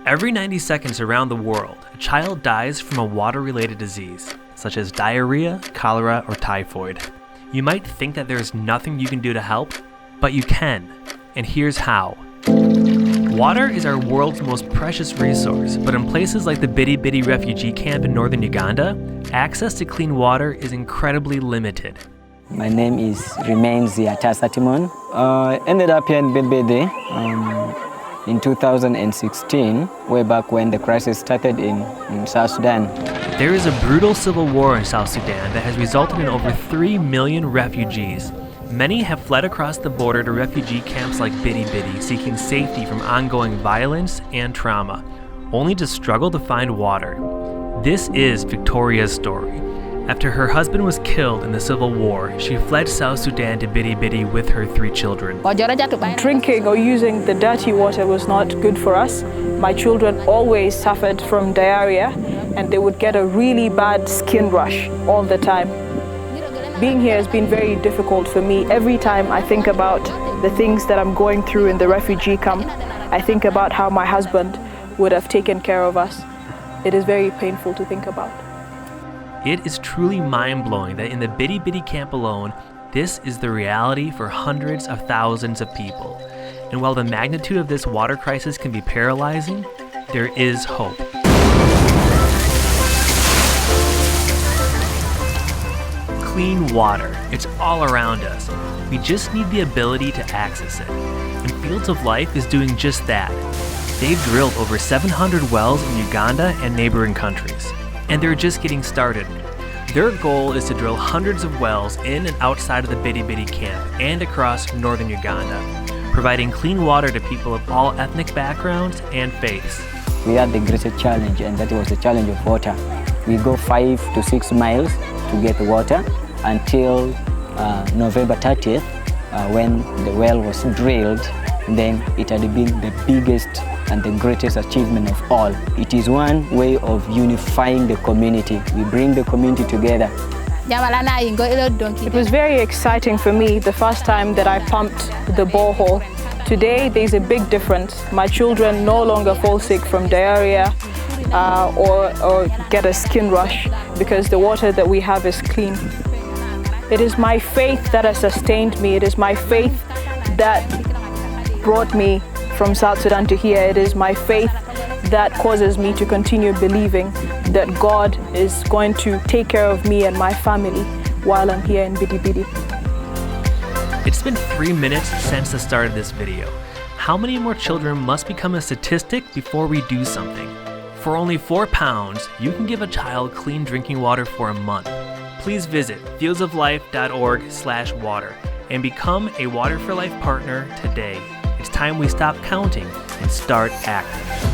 Every 90 seconds around the world, a child dies from a water-related disease, such as diarrhea, cholera, or typhoid. You might think that there's nothing you can do to help, but you can, and here's how. Water is our world's most precious resource, but in places like the Bidi Bidi Refugee Camp in northern Uganda, access to clean water is incredibly limited. My name remains Ziata Timon. Ended up here in Bidi Bidi in 2016, way back when the crisis started in South Sudan. There is a brutal civil war in South Sudan that has resulted in over 3 million refugees. Many have fled across the border to refugee camps like Bidi Bidi, seeking safety from ongoing violence and trauma, only to struggle to find water. This is Victoria's story. After her husband was killed in the civil war, she fled South Sudan to Bidi Bidi with her 3 children. Drinking or using the dirty water was not good for us. My children always suffered from diarrhea, and they would get a really bad skin rash all the time. Being here has been very difficult for me. Every time I think about the things that I'm going through in the refugee camp, I think about how my husband would have taken care of us. It is very painful to think about. It is truly mind-blowing that in the Bidi Bidi camp alone, this is the reality for hundreds of thousands of people. And while the magnitude of this water crisis can be paralyzing, there is hope. Clean water, it's all around us. We just need the ability to access it. And Fields of Life is doing just that. They've drilled over 700 wells in Uganda and neighboring countries. And they're just getting started. Their goal is to drill hundreds of wells in and outside of the Bidi Bidi camp and across northern Uganda, providing clean water to people of all ethnic backgrounds and faiths. We had the greatest challenge, and that was the challenge of water. We go 5 to 6 miles to get water until November 30th, when the well was drilled. Then it had been the biggest and the greatest achievement of all. It is one way of unifying the community. We bring the community together. It was very exciting for me the first time that I pumped the borehole. Today there's a big difference. My children no longer fall sick from diarrhea or get a skin rash because the water that we have is clean. It is my faith that has sustained me. It is my faith that brought me from South Sudan to here. It is my faith that causes me to continue believing that God is going to take care of me and my family while I'm here in Bidi Bidi. It's been 3 minutes since the start of this video. How many more children must become a statistic before we do something? For only £4, you can give a child clean drinking water for a month. Please visit fieldsoflife.org/water and become a Water for Life partner today. It's time we stop counting and start acting.